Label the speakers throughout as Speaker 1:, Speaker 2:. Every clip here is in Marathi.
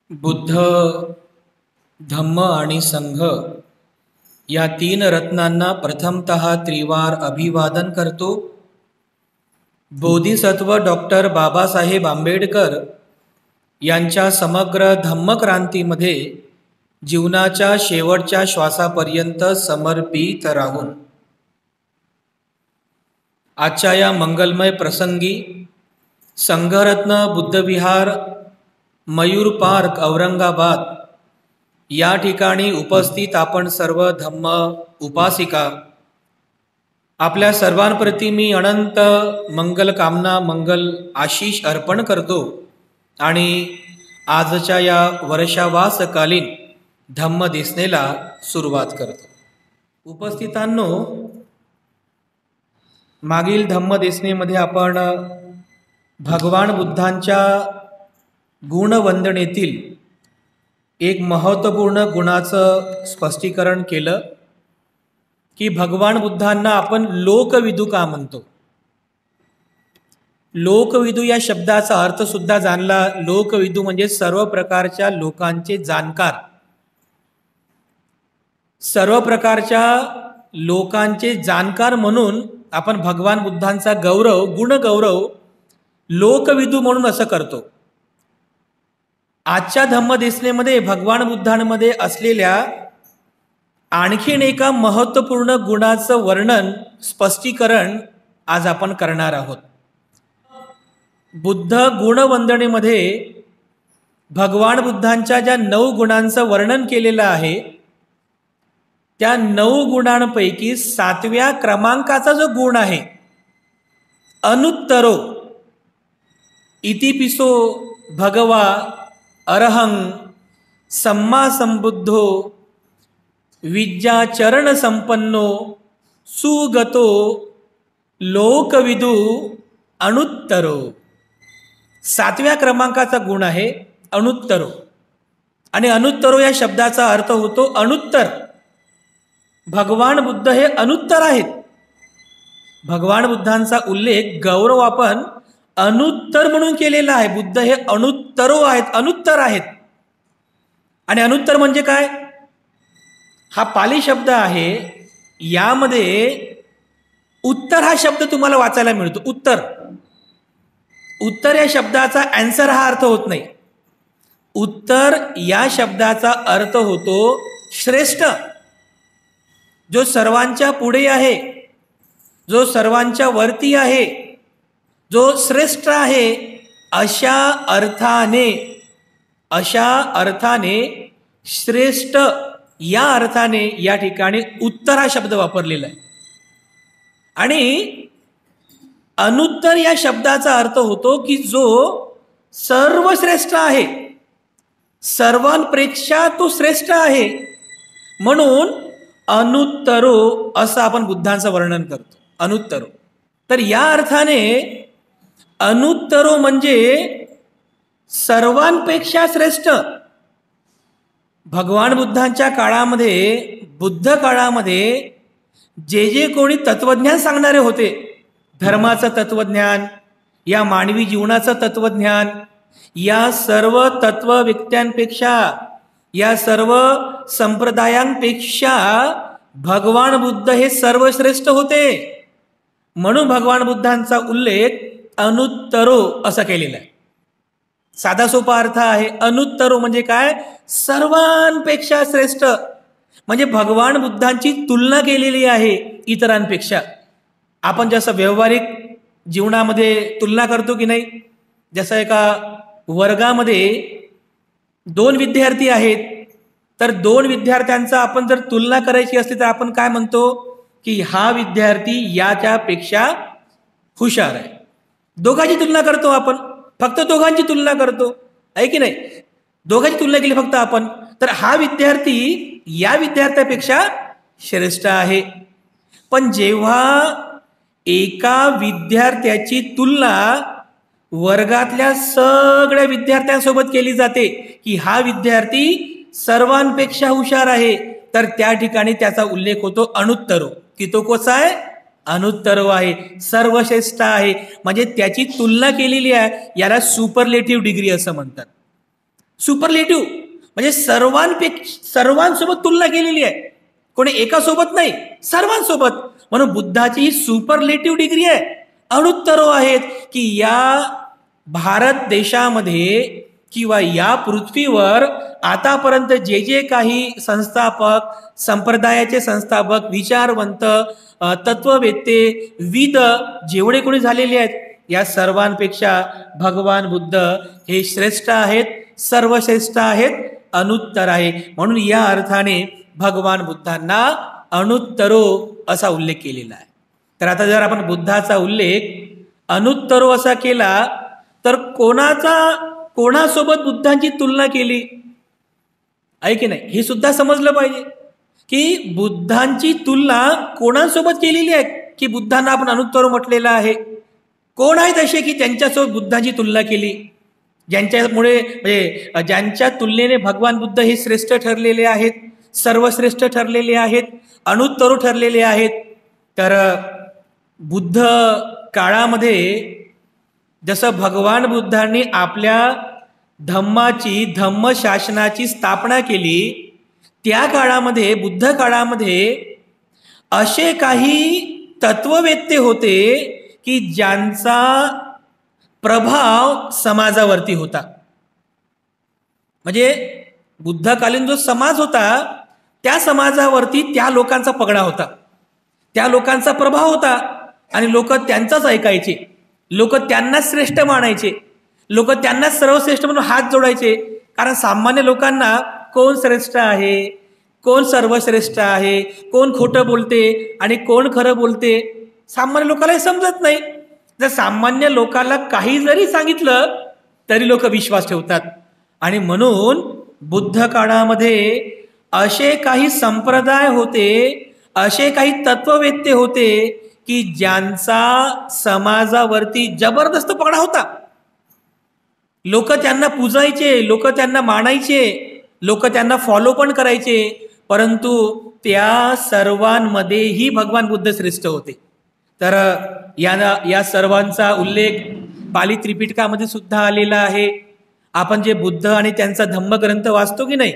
Speaker 1: बुद्ध, धम्म आणि संघ या तीन रत्नांना प्रथमतः त्रिवार अभिवादन करतो. बोधिसत्व डॉक्टर बाबासाहेब आंबेडकर यांच्या समग्र धम्मक्रांतीमध्ये जीवनाच्या शेवटच्या श्वासापर्यंत समर्पित राहून आजच्या या मंगलमय प्रसंगी संघरत्न बुद्धविहार, मयूर पार्क, औरंगाबाद या ठिकाणी उपस्थित आपण सर्व धम्म उपासिका, आपल्या सर्वांप्रती मी अनंत मंगल कामना, मंगल आशीष अर्पण करतो आणि आजच्या या वर्षावासकालीन धम्म देसनेला सुरुवात करतो. उपस्थितांनो, मागील धम्म देसनेमध्ये आपण भगवान बुद्धांच्या गुणवंदनेतील एक महत्त्वपूर्ण गुणाचं स्पष्टीकरण केलं की भगवान बुद्धांना आपण लोकविदू का म्हणतो. लोकविदू या शब्दाचा अर्थ सुद्धा जाणला. लोकविदू म्हणजे सर्व प्रकारच्या लोकांचे जाणकार, सर्व प्रकारच्या लोकांचे जाणकार म्हणून आपण भगवान बुद्धांचा गौरव, गुणगौरव लोकविदू म्हणून असं करतो. आजच्या धम्मदेसनेमध्ये भगवान बुद्धांमध्ये असलेल्या आणखीन एका महत्त्वपूर्ण गुणाचं वर्णन, स्पष्टीकरण आज आपण करणार आहोत. बुद्ध गुणवंदनेमध्ये भगवान बुद्धांच्या ज्या 9 गुणांचं वर्णन केलेलं आहे, त्या 9 गुणांपैकी 7व्या क्रमांकाचा जो गुण आहे, अनुत्तरो इतिपिसो भगवा अरहं सम्मा संबुद्धो विद्याचरण संपन्नो सुगतो लोकविदू अनुत्तरो. 7व्या क्रमांकाचा गुण आहे अनुत्तरो. आणि अनुत्तरो या शब्दाचा अर्थ होतो अनुत्तर. भगवान बुद्ध हे अनुत्तर आहेत. भगवान बुद्धांचा उल्लेख, गौरव आपण अनुत्तर म्हणून केलेला आहे. बुद्ध हे अनुत्तरो आहेत, अनुत्तर आहेत. आणि अनुत्तर म्हणजे काय? हा पाली शब्द आहे. यामध्ये उत्तर हा शब्द तुम्हाला वाचायला मिळतो. उत्तर, उत्तर या शब्दाचा आन्सर हा अर्थ होत नाही. उत्तर या शब्दाचा अर्थ होतो श्रेष्ठ, जो सर्वांच्या पुढे आहे, जो सर्वांच्या वरती आहे, जो श्रेष्ठ आहे, अशा अर्थाने श्रेष्ठ या अर्थाने या ठिकाणी उत्तर हा शब्द वापरलेला आहे. आणि अनुत्तर या शब्दाचा अर्थ होतो की जो सर्वश्रेष्ठ आहे, सर्वांपेक्षा तो श्रेष्ठ आहे. म्हणून अनुत्तरो असं आपण बुद्धांचं वर्णन करतो, अनुत्तरो. तर या अर्थाने अनुत्तरो म्हणजे सर्वांपेक्षा श्रेष्ठ. भगवान बुद्धांच्या काळामध्ये, बुद्ध काळामध्ये जे कोणी तत्वज्ञान सांगणारे होते, धर्माचं तत्वज्ञान, या मानवी जीवनाचं तत्वज्ञान, या सर्व तत्वव्यक्त्यांपेक्षा, या सर्व संप्रदायांपेक्षा भगवान बुद्ध हे सर्वश्रेष्ठ होते. म्हणून भगवान बुद्धांचा उल्लेख अनुत्तरो असा केलेला आहे. साधा सोपा अर्थ आहे. अनुत्तरो म्हणजे काय? सर्वांपेक्षा श्रेष्ठ. म्हणजे भगवान बुद्धांची तुलना केलेली आहे इतरांपेक्षा. आपण जसं व्यावहारिक जीवनामध्ये तुलना करतो की नाही, जसं एका वर्गामध्ये 2 विद्यार्थी आहेत, तर 2 विद्यार्थ्यांचा आपण जर तुलना करायची असली तर आपण काय म्हणतो की हा विद्यार्थी याच्यापेक्षा हुशार आहे. दोघांची तुलना करतो आपण, फक्त दोघांची तुलना करतो, आहे की नाही? दोघांची तुलना केली फक्त आपण, तर हा विद्यार्थी या विद्यार्थ्यापेक्षा श्रेष्ठ आहे. पण जेव्हा एका विद्यार्थ्याची तुलना वर्गातल्या सगळ्या विद्यार्थ्यांसोबत केली जाते की हा विद्यार्थी सर्वांपेक्षा हुशार आहे, तर त्या ठिकाणी त्याचा उल्लेख होतो अनुत्तरो, की तो कसा आहे? अनुत्तरो आहे, सर्वश्रेष्ठ आहे. म्हणजे त्याची तुलना केलेली आहे, याला सुपरलेटिव्ह डिग्री असं म्हणतात. सुपरलेटिव्ह म्हणजे सर्वांसोबत तुलना केलेली आहे, कोणी एकासोबत नाही, सर्वांसोबत. म्हणून बुद्धाची ही सुपरलेटिव्ह डिग्री आहे, अणुत्तरो आहेत, की या भारत देशामध्ये किंवा या पृथ्वीवर आतापर्यंत जे जे काही संस्थापक, संप्रदायाचे संस्थापक, विचारवंत, तत्ववेत्ते, विद जेवढे कोणी झालेले आहेत, या सर्वांपेक्षा भगवान बुद्ध हे श्रेष्ठ आहेत, सर्वश्रेष्ठ आहेत, अनुत्तर आहे. म्हणून या अर्थाने भगवान बुद्धांना अनुत्तरो असा उल्लेख केलेला आहे. तर आता जर आपण बुद्धाचा उल्लेख अनुत्तरो असा केला तर कोणासोबत बुद्धांची तुलना केली आहे की नाही हे सुद्धा समजलं पाहिजे, की बुद्धांची तुलना कोणासोबत केलेली आहे, की बुद्धांना आपण अनुत्तरो म्हटलेलं आहे. कोण आहेत असे की त्यांच्यासोबत बुद्धांची तुलना केली, ज्यांच्यामुळे म्हणजे ज्यांच्या तुलनेने भगवान बुद्ध हे श्रेष्ठ ठरलेले आहेत, सर्वश्रेष्ठ ठरलेले आहेत, अनुत्तरो ठरलेले आहेत. तर बुद्ध काळामध्ये जसं भगवान बुद्धांनी आपल्या धम्मशासनाची स्थापना केली, त्या काळामध्ये, बुद्ध काळामध्ये असे काही तत्ववेत्ते होते की ज्यांचा प्रभाव समाजावरती होता. म्हणजे बुद्धकालीन जो समाज होता त्या समाजावरती त्या लोकांचा पगडा होता, त्या लोकांचा प्रभाव होता, आणि लोक त्यांचाच ऐकायचे, लोक त्यांना श्रेष्ठ मानायचे, लोक त्यांना सर्वश्रेष्ठ म्हणून हात जोडायचे. कारण सामान्य लोकांना कोण श्रेष्ठ आहे, कोण सर्वश्रेष्ठ आहे, कोण खोटं बोलते आणि कोण खरं बोलते, सामान्य लोकांना समजत नाही. जर सामान्य लोकांना काही जरी सांगितलं तरी लोक विश्वास ठेवतात. आणि म्हणून बुद्ध काळामध्ये असे काही संप्रदाय होते, असे काही तत्ववेत्ते होते की ज्यांचा समाजावरती जबरदस्त पगडा होता. लोक त्यांना पूजायचे, लोक त्यांना मानायचे, लोक त्यांना फॉलो पण करायचे. परंतु त्या सर्वांमध्येही भगवान बुद्ध श्रेष्ठ होते. तर या सर्वांचा उल्लेख पाली त्रिपिटकामध्ये सुद्धा आलेला आहे. आपण जे बुद्ध आणि त्यांचा धम्मग्रंथ वाचतो की नाही,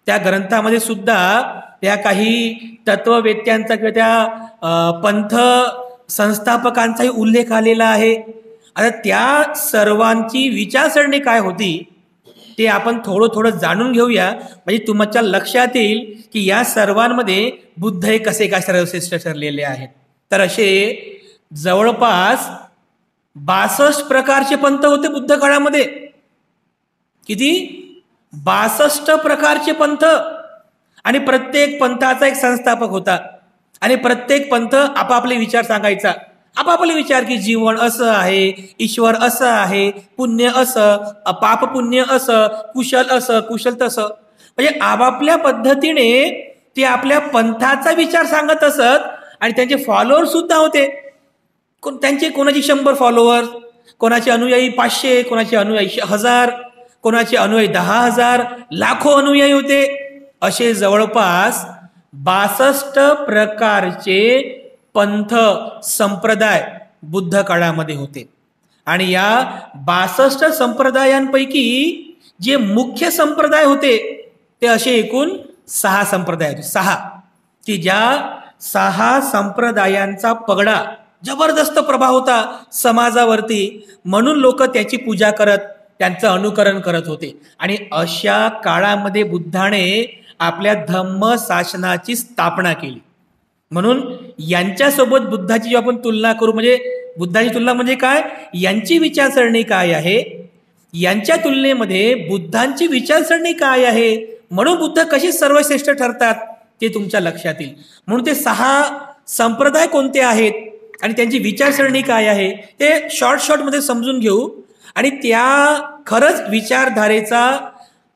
Speaker 1: त्या ग्रंथामध्ये सुद्धा त्या काही तत्ववेत्यांचा किंवा त्या पंथ संस्थापकांचाही उल्लेख आलेला आहे. आता त्या सर्वांची विचारसरणी काय होती ते आपण थोडं जाणून घेऊया, म्हणजे तुमच्या लक्षात येईल की या सर्वांमध्ये बुद्ध हे कसे काय सर्वश्रेष्ठ ठरलेले आहेत. तर असे जवळपास 62 प्रकारचे पंथ होते बुद्ध काळामध्ये. किती? 62 प्रकारचे पंथ. आणि प्रत्येक पंथाचा एक संस्थापक होता, आणि प्रत्येक पंथ आपापले विचार सांगायचा, आपापले विचार की जीवन असं आहे, ईश्वर असं आहे, पुण्य असं, पाप पुण्य असं, कुशल असं, कुशल तसं. म्हणजे आपापल्या पद्धतीने ते आपल्या पंथाचा विचार सांगत असत. आणि त्यांचे फॉलोअर सुद्धा होते. त्यांचे कोणाचे 100 फॉलोअर्स, कोणाचे अनुयायी 500, कोणाचे अनुयायी 1000, कोणाचे अनुयायी 10,000, लाखो अनुयायी होते. असे जवळपास 62 प्रकारचे पंथ संप्रदाय बुद्ध काळामध्ये होते. आणि या 62 संप्रदायांपैकी जे मुख्य संप्रदाय होते ते असे एकूण 6 संप्रदाय होते. 6 की ज्या 6 संप्रदायांचा पगडा, जबरदस्त प्रभाव होता समाजावरती. म्हणून लोक त्याची पूजा करत, त्यांचं अनुकरण करत होते. आणि अशा काळामध्ये बुद्धाने आपल्या धम्म शासनाची स्थापना केली. म्हणून यांच्यासोबत बुद्धाची जी आपण तुलना करू, म्हणजे बुद्धाची तुलना म्हणजे काय, यांची विचारसरणी काय आहे, यांच्या तुलनेमध्ये बुद्धांची विचारसरणी काय आहे, म्हणून बुद्ध कसे सर्वश्रेष्ठ ठरतात ते तुमच्या लक्षात येईल. म्हणून ते 6 संप्रदाय कोणते आहेत आणि त्यांची विचारसरणी काय आहे ते शॉर्टमध्ये समजून घेऊ. आणि त्या खरंच विचारधारेचा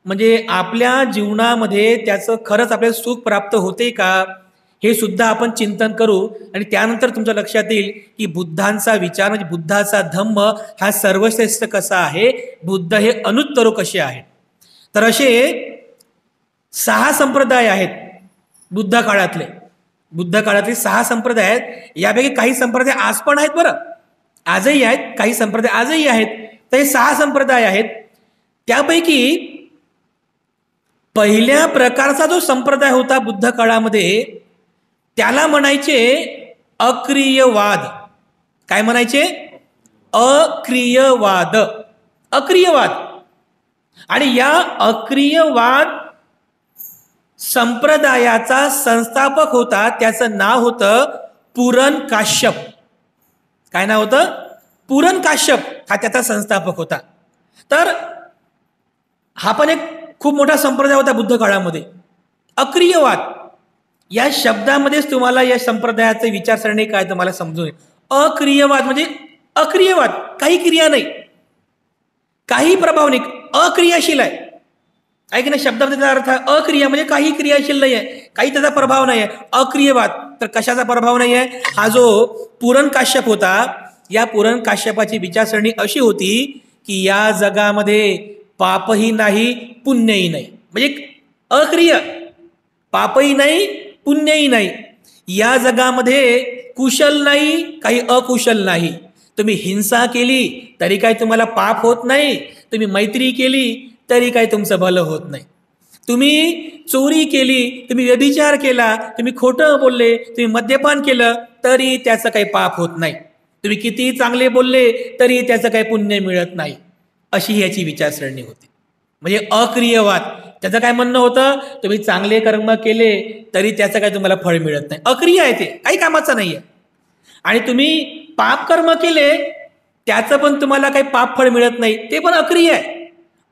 Speaker 1: म्हणजे आपल्या जीवनामध्ये त्याचं खरंच आपल्याला सुख प्राप्त होते का हे सुद्धा आपण चिंतन करू. आणि त्यानंतर तुमच्या लक्षात येईल की बुद्धांचा विचार म्हणजे बुद्धाचा धम्म हा सर्वश्रेष्ठ कसा आहे, बुद्ध हे अनुत्तरो कसे आहेत. तर असे 6 संप्रदाय आहेत बुद्ध काळातले 6 संप्रदाय आहेत. यापैकी काही संप्रदाय आज पण आहेत, बरं आजही आहेत, काही संप्रदाय आजही आहेत. तर हे 6 संप्रदाय आहेत. त्यापैकी पहिल्या प्रकारचा जो संप्रदाय होता बुद्ध काळामध्ये त्याला म्हणायचे अक्रियवाद. काय म्हणायचे? अक्रियवाद. अक्रियवाद. आणि या अक्रियवाद संप्रदायाचा संस्थापक होता, त्याचं नाव होतं पूरन काश्यप. काय नाव होतं? पूरन काश्यप हा त्याचा संस्थापक होता. तर हा पण एक खूप मोठा संप्रदाय होता बुद्ध काळामध्ये. अक्रियवाद या शब्दामध्येच तुम्हाला या संप्रदायाचे विचारसरणी काय तुम्हाला समजून येईल. अक्रियवाद म्हणजे अक्रियवाद, काही क्रिया नाही, काही प्रभाव नाही, अक्रियाशील आहे. ऐक ना, शब्दामध्ये त्याचा अर्थ आहे अक्रिया म्हणजे काही क्रियाशील नाही आहे, काही त्याचा प्रभाव नाही आहे. अक्रियवाद तर कशाचा प्रभाव नाही आहे? हा जो पूरन काश्यप होता, या पूरन काश्यपाची विचारसरणी अशी होती की या जगामध्ये पापही नाही पुण्यही नाही, म्हणजे अक्रिय, पापही नाही पुण्यही नाही. या जगामध्ये कुशल नाही, काही अकुशल नाही. तुम्ही हिंसा केली तरी काय तुम्हाला पाप होत नाही, तुम्ही मैत्री केली तरी काय तुमचं भलं होत नाही. तुम्ही चोरी केली, तुम्ही व्यभिचार केला, तुम्ही खोटं बोलले, तुम्ही मद्यपान केलं तरी त्याचं काही पाप होत नाही. तुम्ही कितीही चांगले बोलले तरी त्याचं काही पुण्य मिळत नाही. अशी याची विचारसरणी होती. म्हणजे अक्रियवाद. त्याचं काय म्हणणं होतं? तुम्ही चांगले कर्म केले तरी त्याचं काय तुम्हाला फळ मिळत नाही, अक्रिय आहे, ते काही कामाचं नाही आहे. आणि तुम्ही पाप कर्म केले त्याचं पण तुम्हाला काही पाप फळ मिळत नाही, ते पण अक्रिय आहे.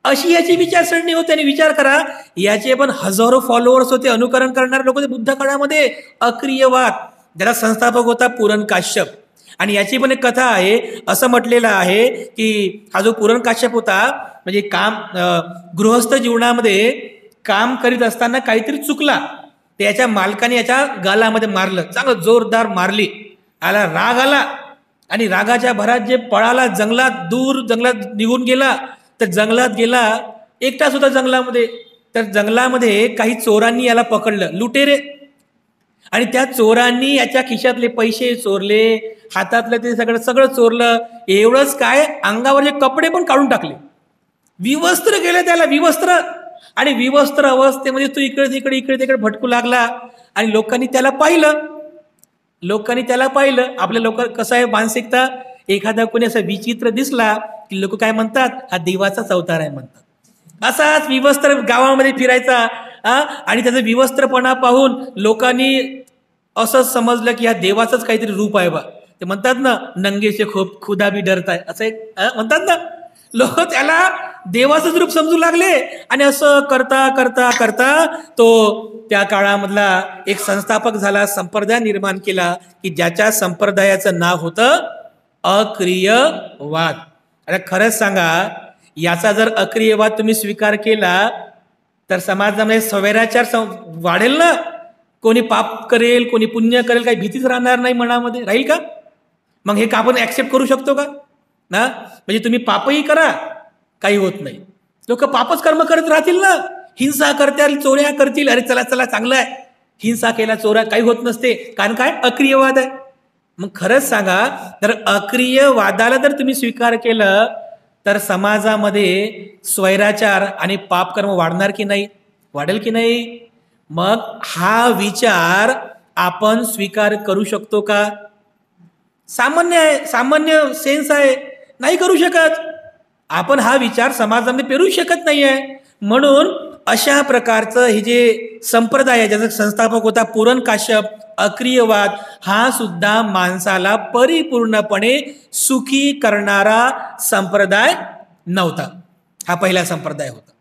Speaker 1: अशी याची विचारसरणी होती. आणि विचार करा, याचे पण हजारो फॉलोअर्स होते, अनुकरण करणारे लोक होते बुद्ध काळामध्ये. अक्रियवाद, ज्याला संस्थापक होता पूरन काश्यप. आणि याची पण एक कथा आहे. असं म्हटलेलं आहे की हा जो पूरन काश्यप होता, म्हणजे गृहस्थ जीवनामध्ये काम करीत असताना काहीतरी चुकला, ते याच्या मालकाने याच्या गालामध्ये मारलं, चांगलं जोरदार मारली. आला राग आला आणि रागाच्या भरात जे पळाला, जंगलात, दूर जंगलात निघून गेला. तर जंगलात गेला, एकटाच होता जंगलामध्ये. तर जंगलामध्ये काही चोरांनी याला पकडलं, लुटेरे. आणि त्या चोरांनी याच्या खिशातले पैसे चोरले, हातातलं ते सगळं चोरलं. एवढंच काय, अंगावरचे कपडे पण काढून टाकले, विवस्त्र केले त्याला, विवस्त्र. आणि विवस्त्र अवस्थेमध्ये तो इकडे तिकडे भटकू लागला. आणि लोकांनी त्याला पाहिलं. आपल्या लोक कसं आहे मानसिकता, एखादा कोणी असं विचित्र दिसला की लोक काय म्हणतात? हा देवाचाच अवतार आहे म्हणतात. असाच विवस्त्र गावामध्ये फिरायचा. आणि त्याचा विवस्त्रपणा पाहून लोकांनी असं समजलं की हा देवाचंच काहीतरी रूप आहे बा. ते म्हणतात ना, नंगे से खुदा भी डरता है, असं एक म्हणतात ना. लोक त्याला देवाचंच रूप समजू लागले. आणि असं करता करता करता तो त्या काळामधला एक संस्थापक झाला, संप्रदाय निर्माण केला की ज्याच्या संप्रदायाचं नाव होतं अक्रियवाद. आता खरंच सांगा, याचा जर अक्रियवाद तुम्ही स्वीकार केला तर समाजामध्ये स्वैराचार वाढेल ना. कोणी पाप करेल, कोणी पुण्य करेल, काही भीतीच राहणार नाही मनामध्ये, राहील का? मग हे का आपण ऍक्सेप्ट करू शकतो का? ना, म्हणजे तुम्ही पापही करा, काही होत नाही. लोक पापच कर्म करत राहतील ना, हिंसा करतील, चोऱ्या करतील, अरे चला चला चांगलं आहे, हिंसा केला, चोऱ्या, काही होत नसते. कारण काय? अक्रियवाद आहे. मग खरंच सांगा, तर अक्रियवादाला जर तुम्ही स्वीकार केलं तर समाजामध्ये स्वैराचार आणि पाप कर्म वाढणार की नाही? वाढेल की नाही? मग हा विचार आपण स्वीकार करू शकतो का? सामान्य आहे, सामान्य सेन्स आहे, नाही करू शकत. आपण हा विचार समाजामध्ये पेरू शकत नाही आहे. म्हणून अशा प्रकारचं हे जे संप्रदाय आहे, ज्याचा संस्थापक होता पूरन काश्यप, अक्रियवाद, हा सुद्धा माणसाला परिपूर्णपणे सुखी करणारा संप्रदाय नव्हता. हा पहिला संप्रदाय होता.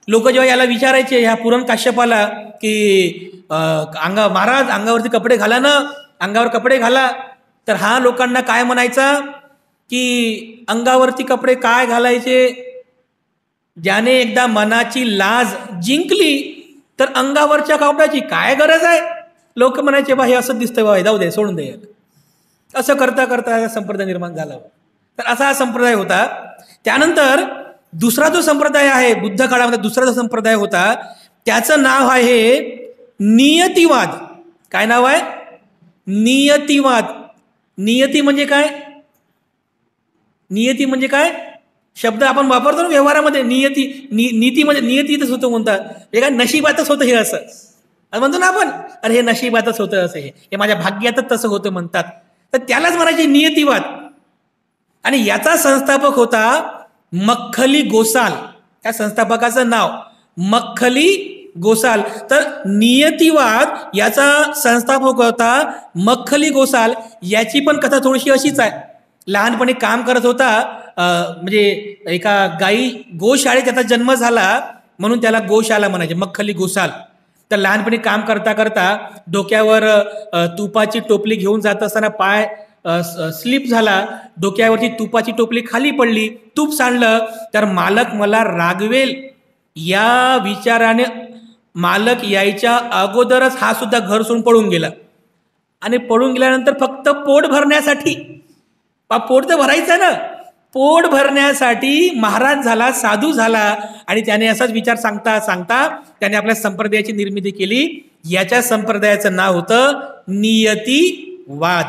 Speaker 1: लोक जेव्हा याला विचारायचे, ह्या पूरन काश्यपाला, की महाराज अंगावरती कपडे घाला ना, अंगावर कपडे घाला, तर हा लोकांना काय म्हणायचा की अंगावरती कपडे काय घालायचे? ज्याने एकदा मनाची लाज जिंकली तर अंगावरच्या कपड्याची काय गरज आहे? लोक म्हणायचे, बा हे असं दिसतंय, बा जाऊ दे, सोडून दे. असं करता करता संप्रदाय निर्माण झाला. तर असा हा संप्रदाय होता. त्यानंतर दुसरा जो संप्रदाय आहे बुद्ध काळामध्ये, दुसरा जो संप्रदाय होता त्याचं नाव आहे नियतिवाद. काय नाव आहे? नियतिवाद. नियती म्हणजे काय? नियती म्हणजे काय? शब्द आपण वापरतो ना व्यवहारामध्ये, नीतीमध्ये नियतीतच होतं म्हणतात, हे काय नशिबातच होतं हे असं म्हणतो ना आपण, अरे हे नशिबातच होतं असं, हे माझ्या भाग्यातच तसं होतं म्हणतात. तर त्यालाच म्हणायचे नियतीवाद. आणि याचा संस्थापक होता मख्खली गोसाल. त्या संस्थापकाचं नाव मख्खली गोसाल. तर नियतीवाद याचा संस्थापक होता मख्खली गोसाल. याची पण कथा थोडीशी अशीच आहे. लहानपणी काम करत होता, म्हणजे एका गोशाळेत त्याचा जन्म झाला म्हणून त्याला गोशाला म्हणायचे, मख्खली गोसाल. तर लहानपणी काम करता करता डोक्यावर तुपाची टोपली घेऊन जात असताना पाय स्लिप झाला, डोक्यावरची तुपाची टोपली खाली पडली, तूप सांडलं, तर मालक मला रागवेल या विचाराने मालक यायच्या अगोदरच हा सुद्धा घर सोडून पळून गेला. आणि पळून गेल्यानंतर फक्त पोट भरण्यासाठी, पोट तर भरायचं ना, पोट भरण्यासाठी महाराज झाला, साधू झाला. आणि त्याने असाच विचार सांगता सांगता त्याने आपल्या संप्रदायाची निर्मिती केली. याच्या संप्रदायाचं नाव होतं नियतीवाद,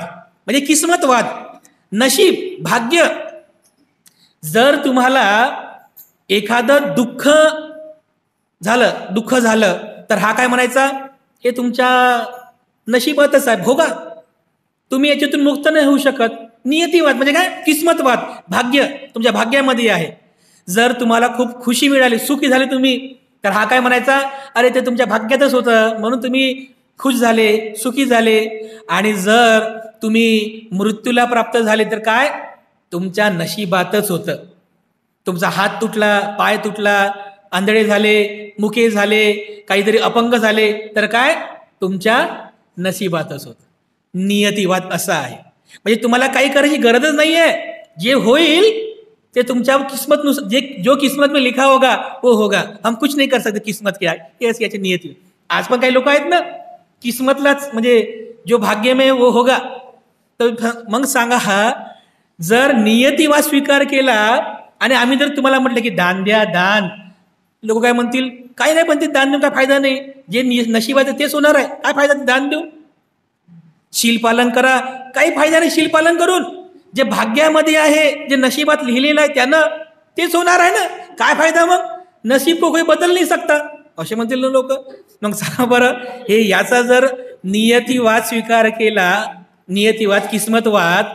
Speaker 1: म्हणजे किस्मतवाद, नशीब, भाग्य. जर तुम्हाला एखादं दुःख झालं तर हा काय म्हणायचा, हे तुमच्या नशिबातच आहे, भोगा, तुम्ही याच्यातून मुक्त नाही होऊ शकत. नियतीवाद म्हणजे काय, किस्मतवाद, भाग्य तुमच्या भाग्यामध्ये आहे. जर तुम्हाला खूप खुशी मिळाली, सुखी झाले तुम्ही, तर हा काय म्हणायचा, अरे ते तुमच्या भाग्यातच होतं म्हणून तुम्ही खुश झाले, सुखी झाले. आणि जर तुम्ही मृत्यूला प्राप्त झाले तर काय, तुमच्या नशिबातच होतं. तुमचा हात तुटला, पाय तुटला, आंधळे झाले, मुके झाले, काहीतरी अपंग झाले, तर काय, तुमच्या नशिबातच होतं. नियतीवाद असा आहे. म्हणजे तुम्हाला काही करायची गरजच नाही आहे, जे होईल ते तुमच्या किस्मत, जो किस्मत में लिखा होगा वो होगा, हम कुछ नहीं कर सकते किस्मत के आगे, याची नियती. आज पण काही लोक आहेत ना, किस्मतलाच म्हणजे जो भाग्य में वो होगा. तर मग सांगा, हा जर नियतीवाद स्वीकार केला आणि आम्ही जर तुम्हाला म्हटलं की दान द्या, दान, लोक काय म्हणतील, काय नाही, पण ते दान देऊन काय फायदा नाही, जे नशिबाचं तेच होणार आहे, काय फायदा दान देऊ. शीलपालन करा, काही फायदा नाही शीलपालन करून, जे भाग्यामध्ये आहे, जे नशिबात लिहिलेलं आहे त्यानं तेच होणार आहे ना, काय फायदा मग, नसीब को कोई बदल नाही सकता, असे म्हणतील ना लोक. मग सांगा बरं, हे याचा जर नियतीवाद स्वीकार केला, नियतीवाद, किस्मतवाद,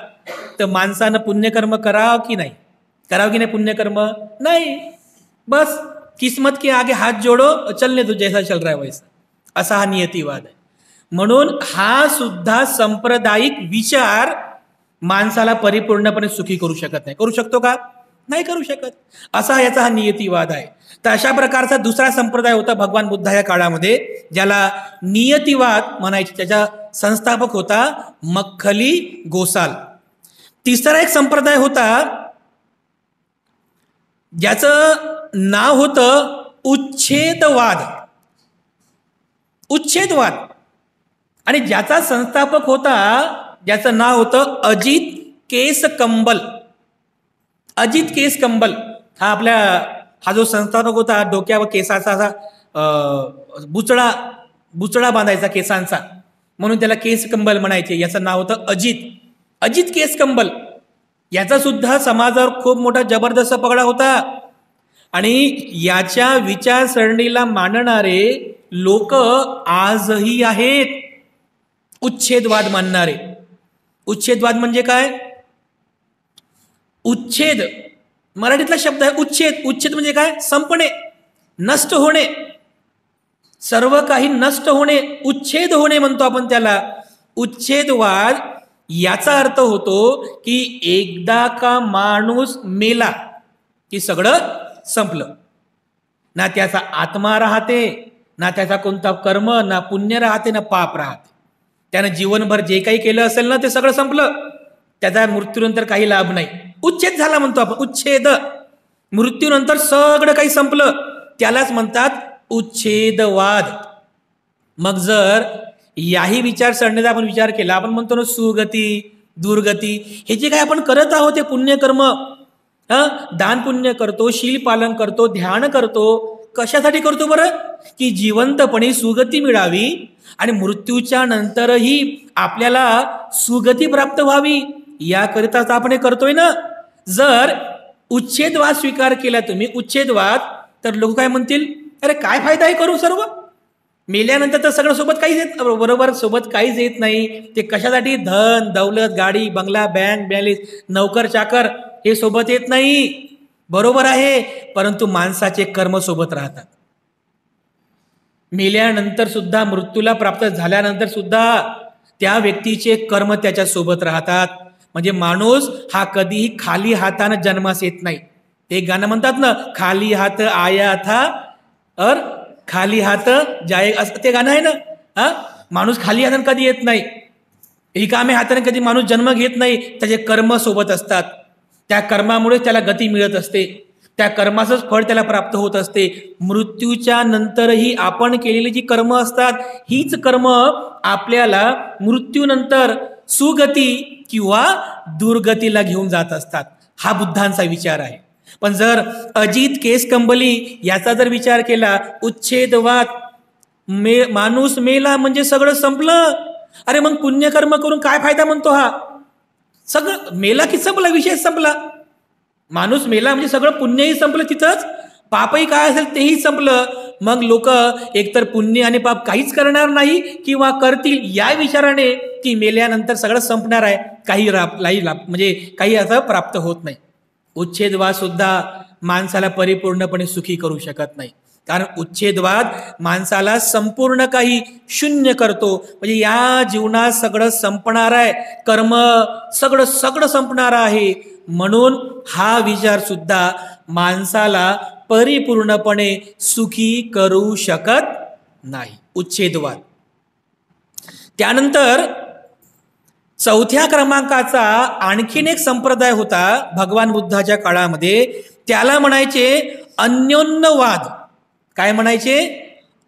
Speaker 1: तर माणसानं पुण्यकर्म करावं की नाही पुण्यकर्म नाही, बस किस्मत के आगे हात जोडो, चलने दो, जैसा चल रहा है वैसा, असा हा नियतीवाद आहे. म्हणून हा सुद्धा सांप्रदायिक विचार माणसाला परिपूर्णपणे सुखी करू शकत नाही. करू शकतो का, नाही करू शकत. असा याचा हा नियतीवाद आहे. तर अशा प्रकारचा दुसरा संप्रदाय होता भगवान बुद्धा या काळामध्ये, ज्याला नियतीवाद म्हणायचे. त्याचा संस्थापक होता मख्खली गोसाल. तिसरा एक संप्रदाय होता ज्याचं नाव होतं उच्छेदवाद. आणि ज्याचा संस्थापक होता, ज्याचं नाव होतं अजित केसकंबल. हा जो संस्थापक होता, डोक्यावर केसाचा असा बुचडा बांधायचा केसांचा, म्हणून त्याला केसकंबल म्हणायचे. याचं नाव होतं अजित केसकंबल. याचा सुद्धा समाजावर खूप मोठा जबरदस्त पगडा होता. आणि याच्या विचारसरणीला मानणारे लोक आजही आहेत, उच्छेदवाद मानणारे. उच्छेदवाद म्हणजे काय, उच्छेद मराठीतला शब्द आहे उच्छेद म्हणजे काय, संपणे, नष्ट होणे, सर्व काही नष्ट होणे, उच्छेद होणे म्हणतो आपण त्याला. उच्छेदवाद याचा अर्थ होतो की एकदा का माणूस मेला की सगळं संपलं, ना त्याचा आत्मा राहते, ना त्याचा कोणता कर्म, ना पुण्य राहते, ना पाप राहते. त्यानं जीवनभर जे काही केलं असेल ना ते सगळं संपलं, त्याचा मृत्यूनंतर काही लाभ नाही. उच्छेद झाला म्हणतो आपण, उच्छेद, मृत्यूनंतर सगळं काही संपलं, त्यालाच म्हणतात उच्छेदवाद. मग जर याही विचारसरणीचा आपण विचार केला, आपण म्हणतो ना सुगती, दुर्गती, हे जे काही आपण करत आहोत ते पुण्यकर्म, दान पुण्य करतो, शील पालन करतो, ध्यान करतो, कशासाठी करतो बरं, की जिवंतपणे सुगती मिळावी आणि मृत्यूच्या नंतरही आपल्याला सुगती प्राप्त व्हावी, याकरिताच आपण हे करतोय ना. जर उच्छेदवाद स्वीकार केला तुम्ही, उच्छेदवाद, तर लोक काय म्हणतील, अरे काय फायदा आहे करू सर्व, मेल्यानंतर तर सगळं सोबत काहीच येत, बरोबर सोबत काहीच येत नाही. ते कशासाठी, धन दौलत गाडी बंगला बँक बॅलेन्स नौकर चाकर हे सोबत येत नाही, बरोबर आहे. परंतु माणसाचे कर्म सोबत राहतात. मेल्यानंतर सुद्धा, मृत्यूला प्राप्त झाल्यानंतर सुद्धा त्या व्यक्तीचे कर्म त्याच्या सोबत राहतात. म्हणजे माणूस हा कधीही खाली हाताने जन्मास येत नाही. ते गाणं म्हणतात ना, खाली हात आया था और खाली हात जाए, असं ते गाणं आहे ना. माणूस खाली हाताने कधी येत नाही, रिकाम्या हाताने कधी माणूस जन्म घेत नाही. त्याचे कर्म सोबत असतात. त्या कर्मामुळे त्याला गती मिळत असते, त्या कर्माचंच फळ त्याला प्राप्त होत असते. मृत्यूच्या नंतरही आपण केलेली जी कर्म असतात, हीच कर्म आपल्याला मृत्यूनंतर सुगती किंवा दुर्गतीला घेऊन जात असतात. हा बुद्धांचा विचार आहे. पण जर अजित केसकंबली याचा जर विचार केला, उच्छेदवाद, माणूस मेला म्हणजे सगळं संपलं, अरे मग पुण्यकर्म करून काय फायदा म्हणतो हा, सगळं मेला की संपला, विषय संपला. माणूस मेला म्हणजे सगळं पुण्यही संपलं, तिथंच पापही काय असेल तेही संपलं. मग लोक एकतर पुण्य आणि पाप काहीच करणार नाही किंवा करतील या विचाराने की मेल्यानंतर सगळं संपणार आहे, काही म्हणजे काही असं प्राप्त होत नाही. उच्छेदवाद सुद्धा माणसाला परिपूर्णपणे सुखी करू शकत नाही. कारण उच्छेदवाद माणसाला संपूर्ण काही शून्य करतो. म्हणजे या जीवनात सगळं संपणार आहे, कर्म सगळं सगळं संपणार आहे. म्हणून हा विचार सुद्धा माणसाला परिपूर्णपणे सुखी करू शकत नाही, उच्छेदवाद. त्यानंतर चौथ्या क्रमांकाचा आणखीन एक संप्रदाय होता भगवान बुद्धाच्या काळामध्ये, त्याला म्हणायचे अन्योन्यवाद. काय म्हणायचे,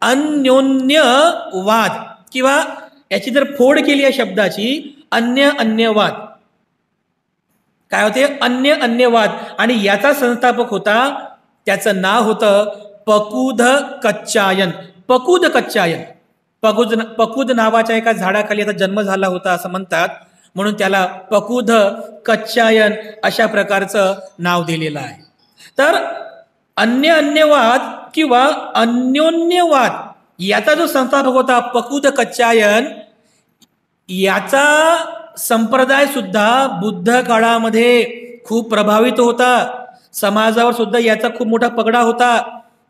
Speaker 1: अन्योन्यवाद, किंवा याची जर फोड केली या शब्दाची, अन्यवाद. काय होते, अन्यवाद. आणि याचा संस्थापक होता, त्याचं नाव होतं पकुध कच्चायन. पकुद नावाच्या एका झाडाखाली आता जन्म झाला होता असं म्हणतात, म्हणून त्याला पकुध कच्चायन अशा प्रकारचं नाव दिलेलं आहे. तर अन्यवाद किंवा अन्योन्यवाद याचा जो संस्थापक होता पकुध कच्चायन, याचा संप्रदाय सुद्धा बुद्ध काळामध्ये खूप प्रभावित होता. समाजावर सुद्धा याचा खूप मोठा पगडा होता.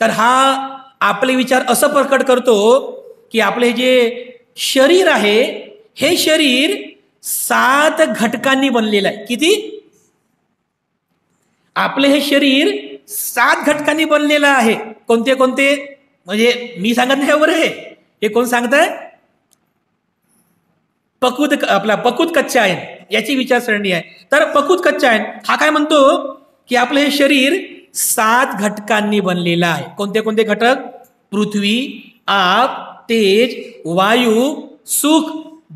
Speaker 1: तर हा आपले विचार असं प्रकट करतो की आपले जे शरीर आहे, हे शरीर 7 घटकांनी बनलेलं आहे. किती, आपले हे शरीर 7 घटकांनी बनलेलं आहे. कोणते कोणते, म्हणजे मी सांगत नाही बरं, हे कोण सांगताय, पकुध कच्चायन याची विचारसरणी आहे. तर पकुध कच्चायन हा काय म्हणतो की आपलं हे शरीर 7 घटकांनी बनलेलं आहे. कोणते कोणते घटक, पृथ्वी, आप, तेज, वायू, सुख,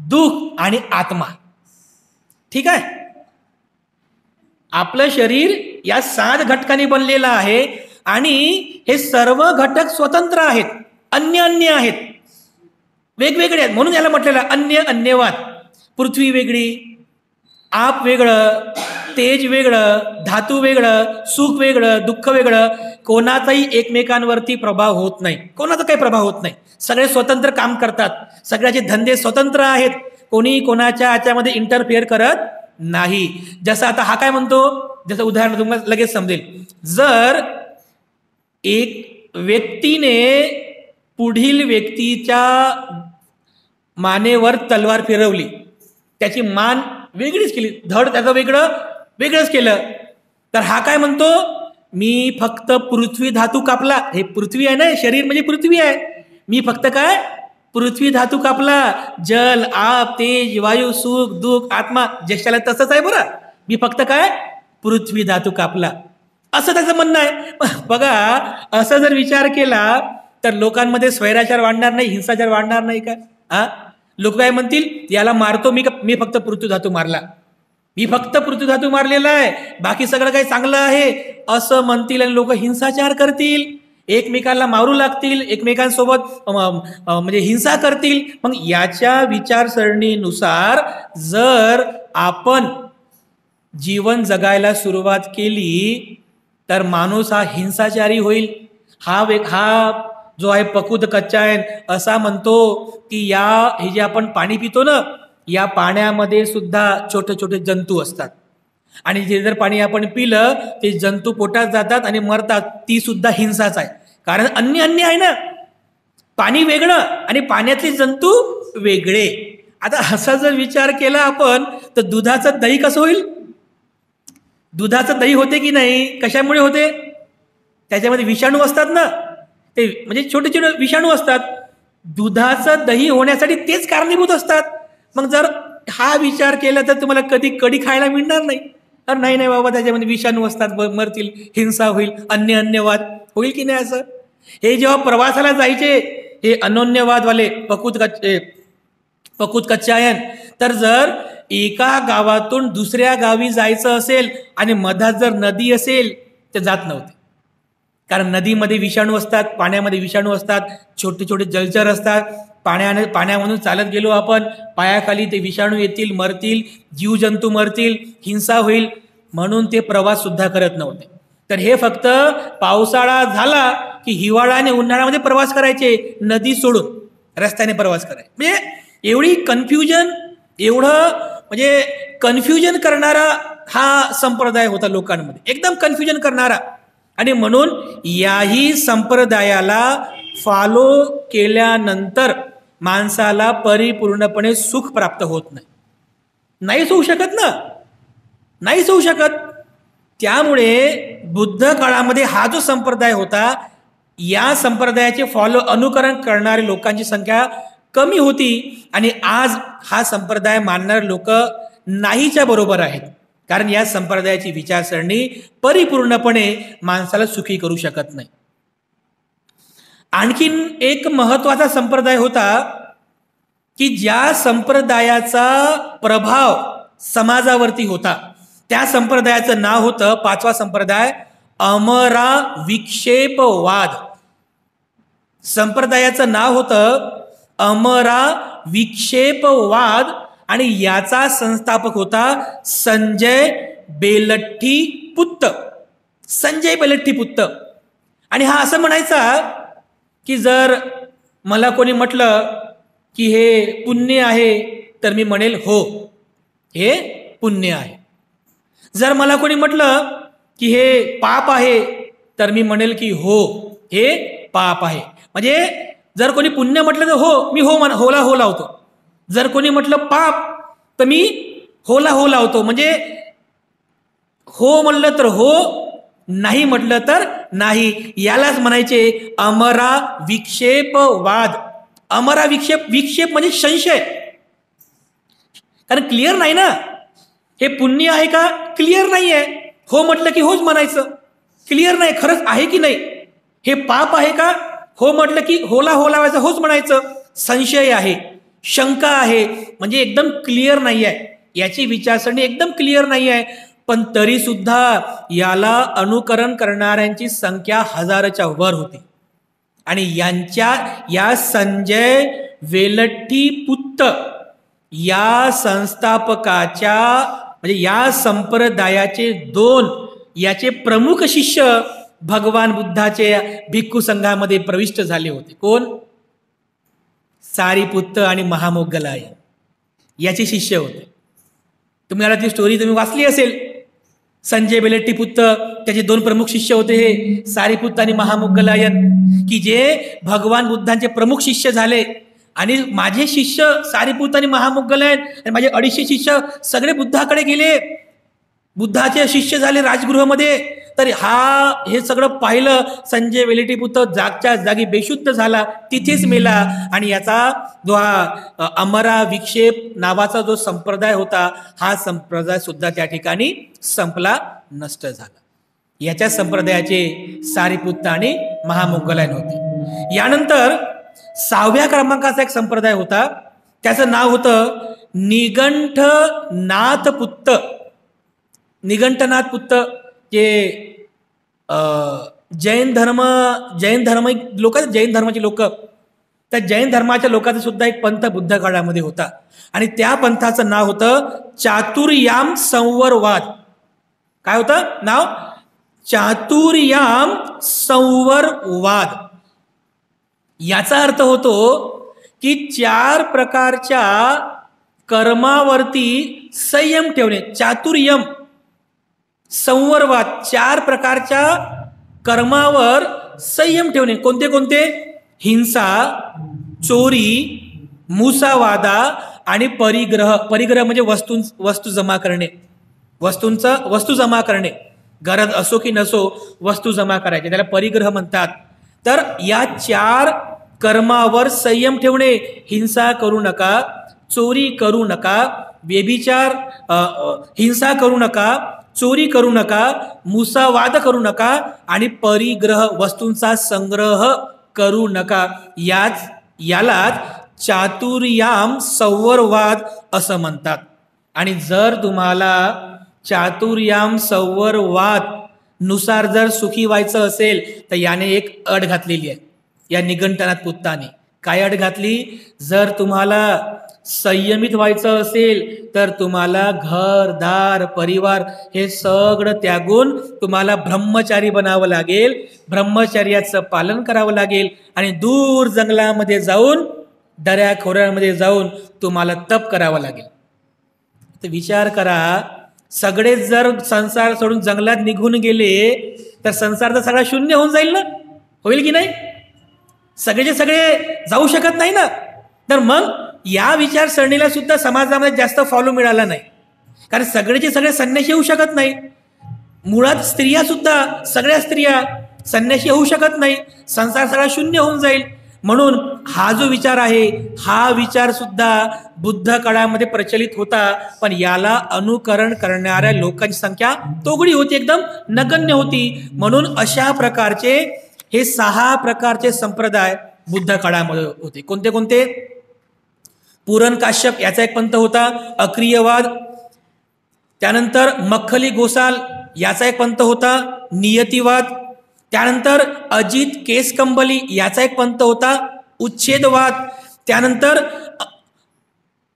Speaker 1: दुःख आणि आत्मा. ठीक आहे, आपलं शरीर या 7 घटकांनी बनलेलं आहे. आणि हे सर्व घटक स्वतंत्र आहेत, अन्य आहेत, वेगवेगळे आहेत. म्हणून याला म्हटलेलं अन्यवाद. पृथ्वी वेगळी, आप वेगळं, तेज वेगळं, धातू वेगळं, सुख वेगळं, दुःख वेगळं. कोणाचाही एकमेकांवरती प्रभाव होत नाही, कोणाचा काही प्रभाव होत नाही. सगळे स्वतंत्र काम करतात, सगळ्याचे धंदे स्वतंत्र आहेत, कोणी कोणाच्या याच्यामध्ये इंटरफेअर करत नाही. जसं आता हा काय म्हणतो, जसं उदाहरण तुम्हाला लगेच समजेल. जर एक व्यक्तीने पुढील व्यक्तीच्या मानेवर तलवार फिरवली, त्याची मान वेगळीच केली, धड त्याचं वेगळंच केलं, तर हा काय म्हणतो, मी फक्त पृथ्वी धातू कापला. हे पृथ्वी आहे ना, शरीर म्हणजे पृथ्वी आहे, मी फक्त काय पृथ्वी धातू कापला. जल, आप, तेज, वायू, सुख, दुःख, आत्मा ज्याला तसंच आहे बरं, मी फक्त काय पृथ्वी धातू कापला, असं त्याचं म्हणणं आहे. बघा, असं जर विचार केला तर लोकांमध्ये स्वैराचार वाढणार नाही, हिंसाचार वाढणार नाही का? लोक काय म्हणतील, याला मारतो मी फक्त पृथ्वी धातू मारला, मी फक्त पृथ्वी धातू मारलेला आहे, बाकी सगळं काही चांगलं आहे असं म्हणतील. आणि लोक हिंसाचार करतील, एकमेकांना मारू लागतील, एकमेकांसोबत म्हणजे हिंसा करतील. मग याच्या विचारसरणीनुसार जर आपण जीवन जगायला सुरुवात केली तर माणूस हा हिंसाचारी होईल. हा जो आहे पकुद कच्चायन असा म्हणतो की हे जे आपण पाणी पितो ना, या पाण्यामध्ये सुद्धा छोटे छोटे जंतू असतात आणि जे जर पाणी आपण पिलं ते जंतू पोटात जातात आणि मरतात. ती सुद्धा हिंसाच आहे, कारण अन्य आहे ना. पाणी वेगळं आणि पाण्यातले जंतू वेगळे. आता असा जर विचार केला आपण तर दुधाचं दही कसं होईल? दुधाचं दही होते की नाही? कशामुळे होते? त्याच्यामध्ये विषाणू असतात ना, ते म्हणजे छोटे छोटे विषाणू असतात. दुधाचं दही होण्यासाठी तेच कारणीभूत असतात. मग जर हा विचार केला तर तुम्हाला कधी कढी खायला मिळणार नाही. तर नाही बाबा, त्याच्यामध्ये विषाणू असतात, मरतील, हिंसा होईल, अन्यवाद होईल की नाही? असं हे जेव्हा प्रवासाला जायचे हे अनन्यवादवाले पकुत कच्चायन, तर जर एका गावातून दुसऱ्या गावी जायचं असेल आणि मधात जर नदी असेल तर जात नव्हते, कारण नदीमध्ये विषाणू असतात, पाण्यामध्ये विषाणू असतात, छोटे छोटे जलचर असतात. पाण्यामधून चालत गेलो आपण, पायाखाली ते विषाणू येतील, मरतील, जीवजंतू मरतील, हिंसा होईल, म्हणून ते प्रवास सुद्धा करत नव्हते. तर हे फक्त पावसाळा झाला की हिवाळा आणि उन्हाळ्यामध्ये प्रवास करायचे, नदी सोडून रस्त्याने प्रवास करायचे. म्हणजे एवढी कन्फ्युजन करणारा हा संप्रदाय होता लोकांमध्ये, एकदम कन्फ्युजन करणारा. आणि म्हणून याही संप्रदायाला फॉलो केल्यानंतर माणसाला परिपूर्णपणे सुख प्राप्त होत नाही. नाहीच होऊ शकत ना, नाहीच होऊ शकत. त्यामुळे बुद्ध काळामध्ये हा जो संप्रदाय होता, या संप्रदायाचे अनुकरण करणारे लोकांची संख्या कमी होती आणि आज हा संप्रदाय मानणारे लोक नाहीच्या बरोबर आहेत, कारण या संप्रदायाची विचारसरणी परिपूर्णपणे माणसाला सुखी करू शकत नाही. आणखीन एक महत्वाचा संप्रदाय होता की ज्या संप्रदायाचा प्रभाव समाजावरती होता, त्या संप्रदायाचं नाव होतं, पाचवा संप्रदाय, अमरा विक्षेपवाद. संप्रदायाचं नाव होतं अमरा विक्षेपवाद आणि याचा संस्थापक होता संजय बेलट्टीपुत्त. संजय बेलट्टीपुत्त. आणि हा असं म्हणायचा की जर मला कोणी म्हटलं की हे पुण्य आहे तर मी म्हणेल हो, हे पुण्य आहे. जर मला कोणी म्हटलं की हे पाप आहे तर मी म्हणेल की हो, हे पाप आहे. म्हणजे जर कोणी पुण्य म्हटलं तर हो, मी होला हो लावतो. जर कोणी म्हटलं पाप तर मी होला हो लावतो. म्हणजे हो म्हणलं तर हो, नाही म्हटलं तर नाही. यालाच म्हणायचे अमरा विक्षेपवाद. अमरा विक्षेप म्हणजे संशय, कारण क्लिअर नाही ना, हे पुण्य आहे का क्लिअर नाही आहे. हो म्हटलं की होच म्हणायचं, क्लिअर नाही खरंच आहे की नाही. हे पाप आहे का, हो म्हटलं की होला हो लावायचं, होच म्हणायचं. संशय आहे, शंका आहे, म्हणजे एकदम क्लिअर नाही आहे, याची विचारसरणी एकदम क्लिअर नाही आहे. पण तरी सुद्धा याला अनुकरण करणाऱ्यांची संख्या हजाराच्या वर होती. आणि या संजय वेलट्टीपुत्त या संस्थापकाच्या म्हणजे या संप्रदायाचे याचे प्रमुख शिष्य भगवान बुद्धाचे भिक्खू संघामध्ये प्रविष्ट झाले होते. कोण? सारिपुत्त आणि महामोग्गलायन याचे शिष्य होते. तुम्हाला ती स्टोरी तुम्ही वाचली असेल. संजय बेलट्टीपुत्त, त्याचे 2 प्रमुख शिष्य होते, हे सारिपुत्त आणि महामोग्गलायन, की जे भगवान बुद्धांचे प्रमुख शिष्य झाले. आणि माझे शिष्य सारिपुत्त आणि महामोग्गलायन आणि माझे 250 शिष्य सगळे बुद्धाकडे गेले, बुद्धाचे शिष्य झाले राजगृहामध्ये. तर हे सगळं पाहिलं संजय वेलट्टीपुत्त जागच्या जागी बेशुद्ध झाला, तिथेच मेला. आणि याचा जो अमरा विक्षेप नावाचा जो संप्रदाय होता, हा संप्रदाय सुद्धा त्या ठिकाणी संपला, नष्ट झाला. याच्या संप्रदायाचे सारिपुत्त आणि महामोग्गलायन होते. यानंतर 6व्या क्रमांकाचा एक संप्रदाय होता, त्याचं नाव होतं निगंठनाथपुत्त. निगंठनाथपुत्त जे जैन धर्माचे लोक, त्या जैन धर्माच्या लोकांचा सुद्धा एक पंथ बुद्ध काळामध्ये होता. आणि त्या पंथाचं नाव होतं चातुर्याम संवरवाद. काय होतं नाव? चातुर्याम संवरवाद. याचा अर्थ होतो की 4 प्रकारच्या कर्मावरती संयम ठेवणे. चातुर्यम संवरवाद, 4 प्रकारच्या कर्मावर संयम ठेवणे. कोणते कोणते? हिंसा, चोरी, मुसावादा आणि परिग्रह. परिग्रह म्हणजे वस्तू जमा करणे, वस्तू जमा करणे. गरज असो की नसो वस्तू जमा करायचे, त्याला परिग्रह म्हणतात. तर या 4 कर्मावर संयम ठेवणे. हिंसा करू नका, चोरी करू नका, व्यभिचार हिंसा करू नका, चोरी करू नका, मुसावाद करू नका आणि परिग्रह वस्तूंचा संग्रह करू नका. यालाच चातुर्याम संवरवाद असं म्हणतात. आणि जर तुम्हाला चातुर्याम संवरवाद नुसार जर सुखी व्हायचं असेल तर याने एक अट घातलेली आहे या निघंटनात पुत्ताने. काय अट घातली? जर तुम्हाला संयमित व्हायचं असेल तर तुम्हाला घरदार परिवार हे सगळं त्यागून तुम्हाला ब्रह्मचारी बनावं लागेल, ब्रह्मचर्याचं पालन करावं लागेल आणि दूर जंगलामध्ये जाऊन, दऱ्या खोऱ्यांमध्ये जाऊन तुम्हाला तप करावं लागेल. तर विचार करा, सगळेच जर संसार सोडून जंगलात निघून गेले तर संसार तर सगळा शून्य होऊन जाईल ना? होईल की नाही? सगळेचे सगळे जाऊ शकत नाही ना. तर मग या विचारसरणीला सुद्धा समाजामध्ये जास्त फॉलो मिळाला नाही, कारण सगळेचे सगळे संन्याशी होऊ शकत नाही. मुळात स्त्रिया सुद्धा, सगळ्या स्त्रिया संन्याशी होऊ शकत नाही, संसार सगळा शून्य होऊन जाईल. म्हणून हा जो विचार आहे, हा विचार सुद्धा बुद्ध काळामध्ये प्रचलित होता, पण याला अनुकरण करणाऱ्या लोकांची संख्या तोगडी होती, एकदम नगण्य होती. म्हणून अशा प्रकारचे हे 6 प्रकारचे संप्रदाय बुद्ध काळामध्ये होते. कोणते कोणते? पुरण काश्यप याचा एक पंथ होता, अक्रियवाद. त्यानंतर मख्खली गोसाल याचा एक पंथ होता, नियतिवाद. त्यानंतर अजित केसकंबली याचा एक पंथ होता, उच्छेदवाद. त्यानंतर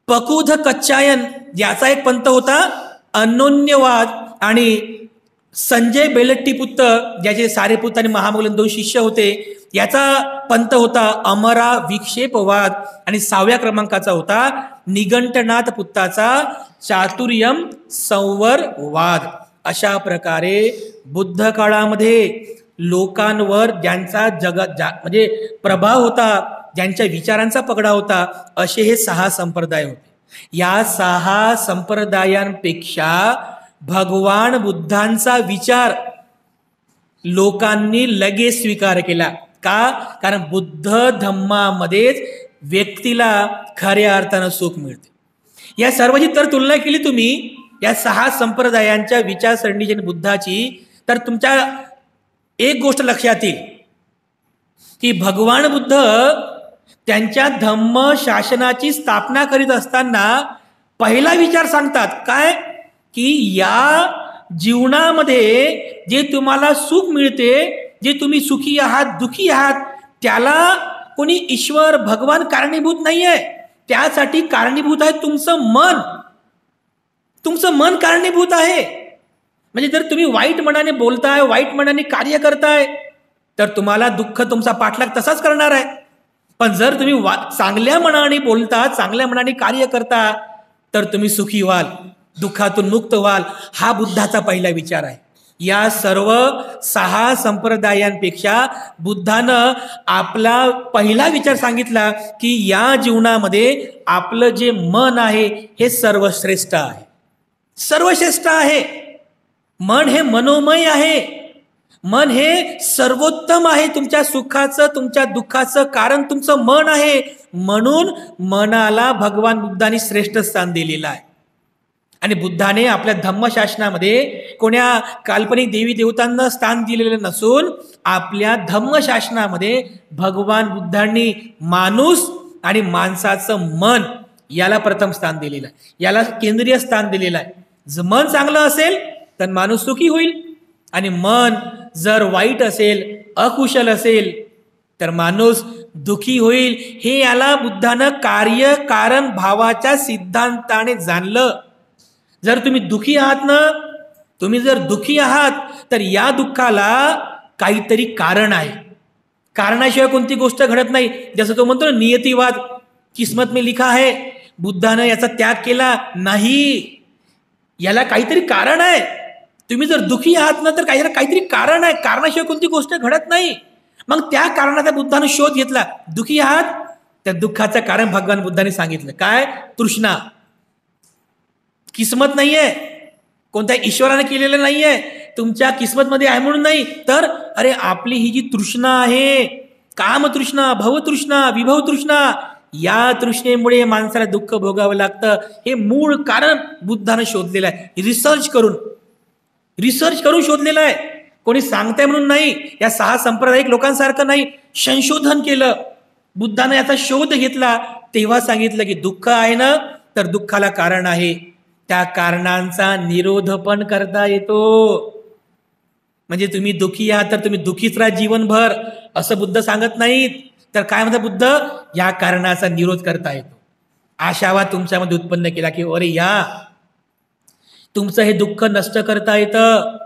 Speaker 1: पकुध कच्चायन याचा एक पंथ होता, अनोन्यवाद. आणि संजय बेलट्टीपुत्त, ज्याचे सारेपुत्त आणि महामौलन 2 शिष्य होते, याचा पंथ होता अमरा विक्षेपवाद. आणि 6व्या क्रमांकाचा होता निघंटनाथ पुत्ताचा चातुर्यम संवरवाद. अशा प्रकारे बुद्ध काळामध्ये लोकांवर ज्यांचा म्हणजे प्रभाव होता, ज्यांच्या विचारांचा पगडा होता, असे हे 6 संप्रदाय होते. या 6 संप्रदायांपेक्षा भगवान बुद्धांचा विचार लोकांनी लगेच स्वीकार केला. का? कारण बुद्ध धम्मामध्येच व्यक्तीला खऱ्या अर्थानं सुख मिळते. या सर्वांची तर तुलना केली तुम्ही या 6 संप्रदायांच्या विचारसरणीची आणि बुद्धाची, तर तुमच्या एक गोष्ट लक्षात येईल की भगवान बुद्ध त्यांच्या धम्म शासनाची स्थापना करीत असताना पहिला विचार सांगतात काय? की या जीवनामध्ये जे तुम्हाला सुख मिळते, जे तुम्ही सुखी आहात, दुखी आहात, त्याला कोणी ईश्वर भगवान कारणीभूत नाही आहे. त्यासाठी कारणीभूत आहे तुमचं मन. तुमचं मन कारणीभूत आहे. म्हणजे जर तुम्ही वाईट मनाने बोलताय, वाईट मनाने कार्य करताय, तर तुम्हाला दुःख तुमचा पाठलाग तसाच करणार आहे. पण जर तुम्ही चांगल्या मनाने बोलता, चांगल्या मनाने कार्य करता, तर तुम्ही सुखी व्हाल, दुःखातून मुक्त व्हाल. हा बुद्धाचा पहिला विचार आहे. या सर्व 6 संप्रदायांपेक्षा बुद्धानं आपला पहिला विचार सांगितला की या जीवनामध्ये आपलं जे मन आहे हे सर्वश्रेष्ठ आहे. सर्वश्रेष्ठ आहे. मन हे मनोमय आहे. मन हे सर्वोत्तम आहे. तुमच्या सुखाचं, तुमच्या दुःखाचं कारण तुमचं मन आहे. म्हणून मनाला भगवान बुद्धांनी श्रेष्ठ स्थान दिलेलं आहे. आणि बुद्धाने आपल्या धम्मशासनामध्ये कोण्या काल्पनिक देवी देवतांना स्थान दिलेलं नसून आपल्या धम्मशासनामध्ये भगवान बुद्धांनी माणूस आणि माणसाचं मन याला प्रथम स्थान दिलेलं आहे. याला केंद्रीय स्थान दिलेलं आहे. जर मन चांगलं असेल तर माणूस सुखी होईल, आणि मन जर वाईट असेल, अकुशल असेल, तर माणूस दुखी होईल. हे याला बुद्धानं कार्य कारण भावाच्या सिद्धांताने जाणलं. जर तुम्ही दुखी आहात ना, तुम्ही जर दुःखी आहात तर या दुःखाला काहीतरी कारण आहे. कारणाशिवाय कोणती गोष्ट घडत नाही. जसं तो म्हणतो ना नियतिवाद, किस्मत में लिखा है, बुद्धानं याचा त्याग केला नाही. याला काहीतरी कारण आहे. तुम्ही जर दुःखी आहात ना तर काहीतरी कारण आहे. कारणाशिवाय कोणती गोष्ट घडत नाही. मग त्या कारणाचा बुद्धानं शोध घेतला. दुःखी आहात त्या दुःखाचं कारण भगवान बुद्धाने सांगितलं. काय? तृष्णा. किस्मत नाहीये, कोणत्या ईश्वराने केलेलं नाहीये, तुमच्या किस्मतमध्ये आहे म्हणून नाही, तर अरे आपली ही जी तृष्णा आहे, कामतृष्णा, भवतृष्णा, विभव तृष्णा, या तृष्णेमुळे माणसाला दुःख भोगावं लागतं. हे मूळ कारण बुद्धानं शोधलेलं आहे. रिसर्च करून शोधलेलं आहे. कोणी सांगताय म्हणून नाही. या 6 सांप्रदायिक लोकांसारखं नाही, संशोधन केलं. बुद्धानं याचा शोध घेतला, तेव्हा सांगितलं की दुःख आहे ना तर दुःखाला कारण आहे. त्या कारणांचा निरोध पण करता येतो. म्हणजे तुम्ही दुःखी आहात तर तुम्ही दुःखीच राहा जीवनभर असं बुद्ध सांगत नाहीत. तर काय म्हणतात बुद्ध? या कारणाचा निरोध करता येतो. आशावाद तुमच्यामध्ये उत्पन्न केला की अरे या तुमचं हे दुःख नष्ट करता येतं,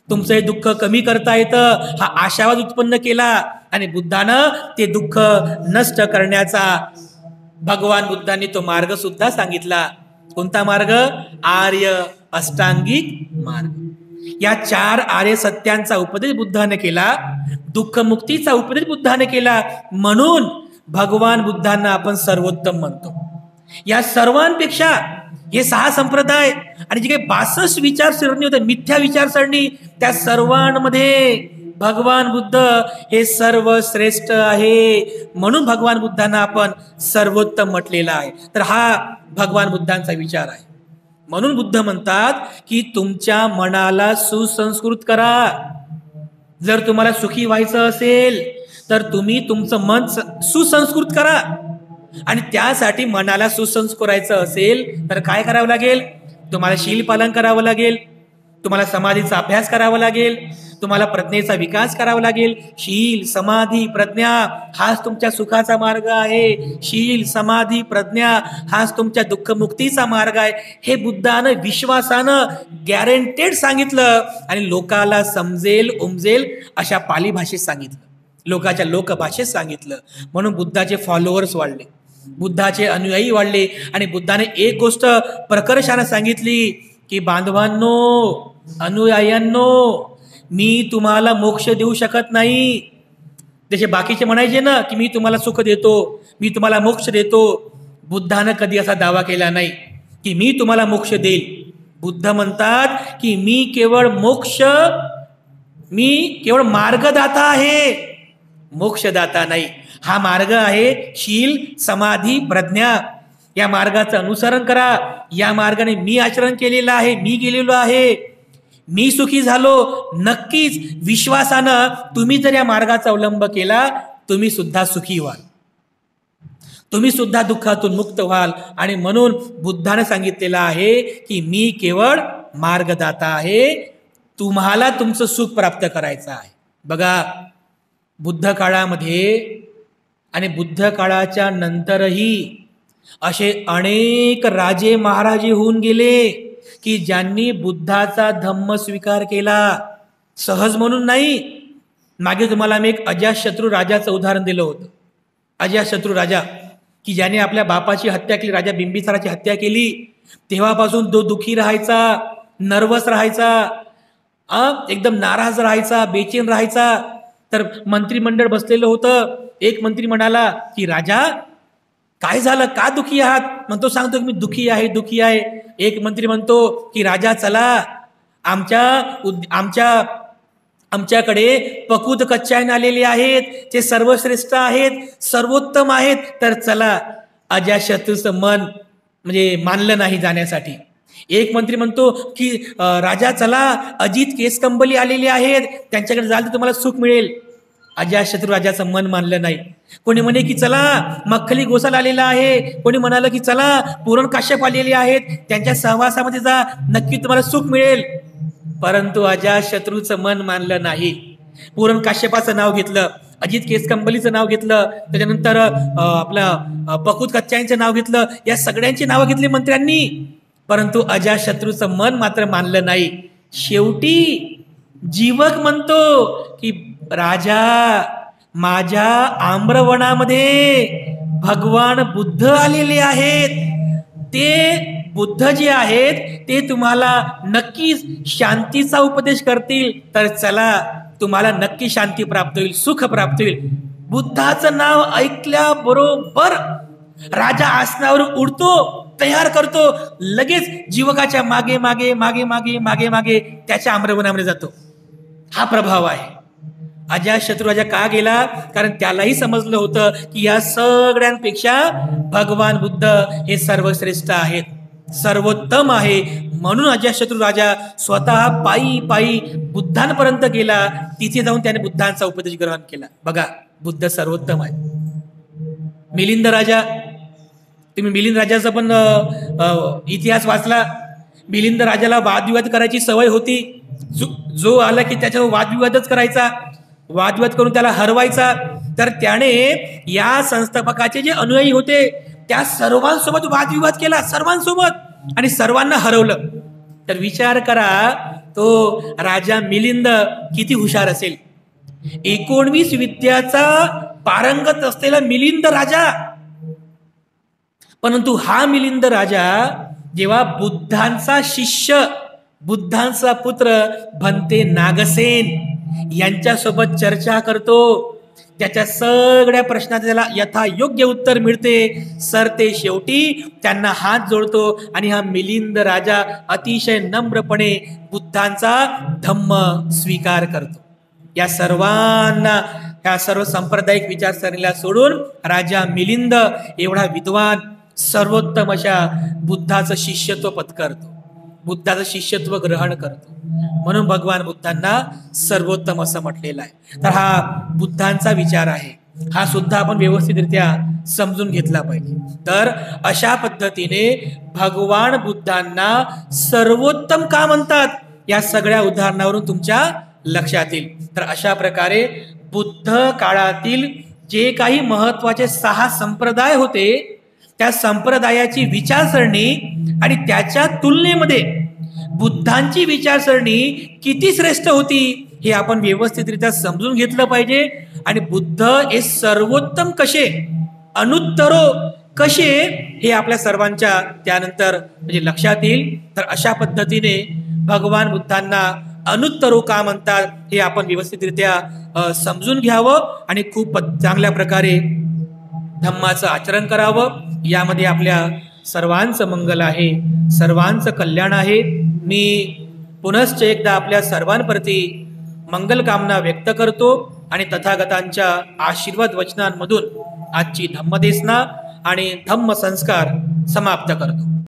Speaker 1: तुमचं हे दुःख कमी करता येतं, हा आशावाद उत्पन्न केला. आणि बुद्धानं ते दुःख नष्ट करण्याचा, भगवान बुद्धांनी तो मार्ग सुद्धा सांगितला. कोणता मार्ग? आर्य अष्टांगिक मार्ग. या 4 आर्य सत्यांचा उपदेश बुद्धाने केला. दुःखमुक्तीचा उपदेश बुद्धाने केला. म्हणून भगवान बुद्धांना आपण सर्वोत्तम म्हणतो. या सर्वांपेक्षा हे 6 संप्रदाय आणि जे काही 62 विचारसरणी होत्या, मिथ्या विचारसरणी, त्या सर्वांमध्ये भगवान बुद्ध हे सर्वश्रेष्ठ आहे. म्हणून भगवान बुद्धांना आपण सर्वोत्तम म्हटलेला आहे. तर हा भगवान बुद्धांचा विचार आहे. म्हणून बुद्ध म्हणतात की तुमच्या मनाला सुसंस्कृत करा. जर तुम्हाला सुखी व्हायचं असेल तर तुम्ही तुमचं मन सुसंस्कृत करा. आणि त्यासाठी मनाला सुसंस्कृत करायचं असेल तर काय करावं लागेल? तुम्हाला शील पालन करावं लागेल, तुम्हाला समाधीचा अभ्यास करावा लागेल, तुम्हाला प्रज्ञेचा विकास करावा लागेल. शील, समाधी, प्रज्ञा हाच तुमच्या सुखाचा मार्ग आहे. शील, समाधी, प्रज्ञा हाच तुमच्या दुःखमुक्तीचा मार्ग आहे. हे बुद्धानं विश्वासानं गॅरंटेड सांगितलं आणि लोकाला समजेल उमजेल अशा पाली भाषेत सांगितलं, लोकाच्या लोकभाषेत सांगितलं. म्हणून बुद्धाचे फॉलोअर्स वाढले, बुद्धाचे अनुयायी वाढले. आणि बुद्धाने एक गोष्ट प्रकर्षानं सांगितली की बांधवांनो, अनुयायांनो, मी तुम्हाला मोक्ष देऊ शकत नाही. जसे बाकीचे म्हणायचे ना की मी तुम्हाला सुख देतो, मी तुम्हाला मोक्ष देतो. बुद्धानं कधी असा दावा केला नाही की मी तुम्हाला मोक्ष देईल. बुद्ध म्हणतात की मी केवळ मार्गदाता आहे, मोक्षदाता नाही. हा मार्ग आहे शील, समाधी, प्रज्ञा. या मार्गाचं अनुसरण करा. या मार्गाने मी आचरण केलेलं आहे, मी गेलेलो आहे, मी सुखी झालो. नक्कीच विश्वासानं तुम्ही जर या मार्गाचा अवलंब केला, तुम्ही सुद्धा सुखी व्हाल, तुम्ही सुद्धा दुःखातून मुक्त व्हाल. आणि म्हणून बुद्धाने सांगितलेलं आहे की मी केवळ मार्गदाता आहे, तुम्हाला तुमचं सुख प्राप्त करायचं आहे. बघा, बुद्ध काळामध्ये आणि बुद्ध काळाच्या नंतरही असे अनेक राजे महाराजे होऊन गेले की ज्यांनी बुद्धाचा धम्म स्वीकार केला. सहज म्हणून नाही. मागे तुम्हाला मी एक अजातशत्रू राजाचं उदाहरण दिलं होतं. अजातशत्रू राजा की ज्याने आपल्या बापाची हत्या केली, राजा बिंबिसाराची हत्या केली. तेव्हापासून तो दुःखी राहायचा, नर्वस राहायचा, एकदम नाराज राहायचा, बेचैन राहायचा. तर मंत्रिमंडळ बसलेलं होतं. एक मंत्री म्हणाला की राजा काय झालं, का दुःखी आहात? मग तो सांगतो की मी दुःखी आहे. एक मंत्री म्हणतो की राजा चला, आमच्याकडे पकूत कच्चायन आलेले आहेत, ते सर्वश्रेष्ठ आहेत, सर्वोत्तम आहेत, तर चला. अजातशत्रूचं मन म्हणजे मानलं नाही जाण्यासाठी. एक मंत्री म्हणतो की राजा चला, अजित केसकंबली आलेले आहेत, त्यांच्याकडे जाल तर तुम्हाला सुख मिळेल. अजातशत्रू राजाचं मन मानलं नाही. कोणी म्हणे की चला, मख्खली गोसाल आलेला आहे, कोणी म्हणालं की चला, पूरण काश्यप आलेले आहेत, त्यांच्या सहवासामध्ये जा, नक्की तुम्हाला सुख मिळेल. परंतु अजातशत्रूचं मन मानलं नाही. पूरण काश्यपाचं नाव घेतलं, अजित केसकंबलीचं नाव घेतलं, त्याच्यानंतर आपलं पकूत कच्चायनचं नाव घेतलं, या सगळ्यांची नावं घेतली मंत्र्यांनी. परंतु अजातशत्रूचं मन मात्र मानलं नाही. शेवटी जीवक म्हणतो की राजा, माझ्या आम्रवनामध्ये भगवान बुद्ध आलेले आहेत. ते बुद्ध जे आहेत ते तुम्हाला नक्की शांतीचा उपदेश करतील. तर चला, तुम्हाला नक्की शांती प्राप्त होईल, सुख प्राप्त होईल. बुद्धाचं नाव ऐकल्याबरोबर राजा आसनावर उडतो, तयार करतो, लगेच जीवकाच्या मागे मागे मागे मागे मागे मागे त्याच्या आम्रवनामध्ये जातो. हा प्रभाव आहे. अजातशत्रू राजा का गेला? कारण त्यालाही समजलं होतं की या सगळ्यांपेक्षा भगवान बुद्ध हे सर्वश्रेष्ठ आहेत, सर्वोत्तम आहे. म्हणून अजातशत्रू राजा स्वतः पायी पायी बुद्धांपर्यंत गेला. तिथे जाऊन त्याने बुद्धांचा उपदेश ग्रहण केला. बघा, बुद्ध सर्वोत्तम आहे. मिलिंद राजा, तुम्ही मिलिंद राजाचा पण इतिहास वाचला. मिलिंद राजाला वादविवाद करायची सवय होती. जो आला की त्याच्यावर वादविवादच करायचा, वादविवाद करून त्याला हरवायचा. तर त्याने या संस्थापकाचे जे अनुयायी होते त्या सर्वांसोबत वादविवाद केला, सर्वांसोबत, आणि सर्वांना हरवलं. तर विचार करा, तो राजा मिलिंद किती हुशार असेल. 19 विद्याचा पारंगत असलेला मिलिंद राजा. परंतु हा मिलिंद राजा जेव्हा बुद्धांचा शिष्य, बुद्धांचा पुत्र भंते नागसेन यांच्यासोबत चर्चा करतो, त्याच्या सगळ्या प्रश्नाचे त्याला यथायोग्य उत्तर मिळते. सर ते शेवटी त्यांना हात जोडतो आणि हा मिलिंद राजा अतिशय नम्रपणे बुद्धांचा धम्म स्वीकार करतो. या सर्वांना, या सर्व सांप्रदायिक विचारसरणीला सोडून राजा मिलिंद एवढा विद्वान, सर्वोत्तम अशा बुद्धाचं शिष्यत्व पत्करतो, बुद्धाचं शिष्यत्व ग्रहण करतो. म्हणून भगवान बुद्धांना सर्वोत्तम असं म्हटलेलं आहे. तर हा बुद्धांचा विचार आहे, हा सुद्धा आपण व्यवस्थितरित्या समजून घेतला पाहिजे. तर अशा पद्धतीने भगवान बुद्धांना सर्वोत्तम का म्हणतात, या सगळ्या उदाहरणावरून तुमच्या लक्षात येईल. तर अशा प्रकारे बुद्ध काळातील जे काही महत्वाचे 6 संप्रदाय होते, त्या संप्रदायाची विचारसरणी आणि त्याच्या तुलनेमध्ये बुद्धांची विचारसरणी किती श्रेष्ठ होती हे आपण व्यवस्थितरित्या समजून घेतलं पाहिजे. आणि बुद्ध हे सर्वोत्तम कसे, अनुत्तरो कसे, हे आपल्या सर्वांच्या त्यानंतर म्हणजे लक्षात येईल. तर अशा पद्धतीने भगवान बुद्धांना अनुत्तरो का म्हणतात हे आपण व्यवस्थितरित्या समजून घ्यावं आणि खूप चांगल्या प्रकारे धम्माचं आचरण करावं. यामध्ये आपल्या सर्वांचं मंगल आहे, सर्वांचं कल्याण आहे. मी पुनश्च एकदा आपल्या सर्वांप्रती मंगल कामना व्यक्त करतो आणि तथागतांच्या आशीर्वाद वचनांमधून आजची धम्मदेसना आणि धम्म संस्कार समाप्त करतो.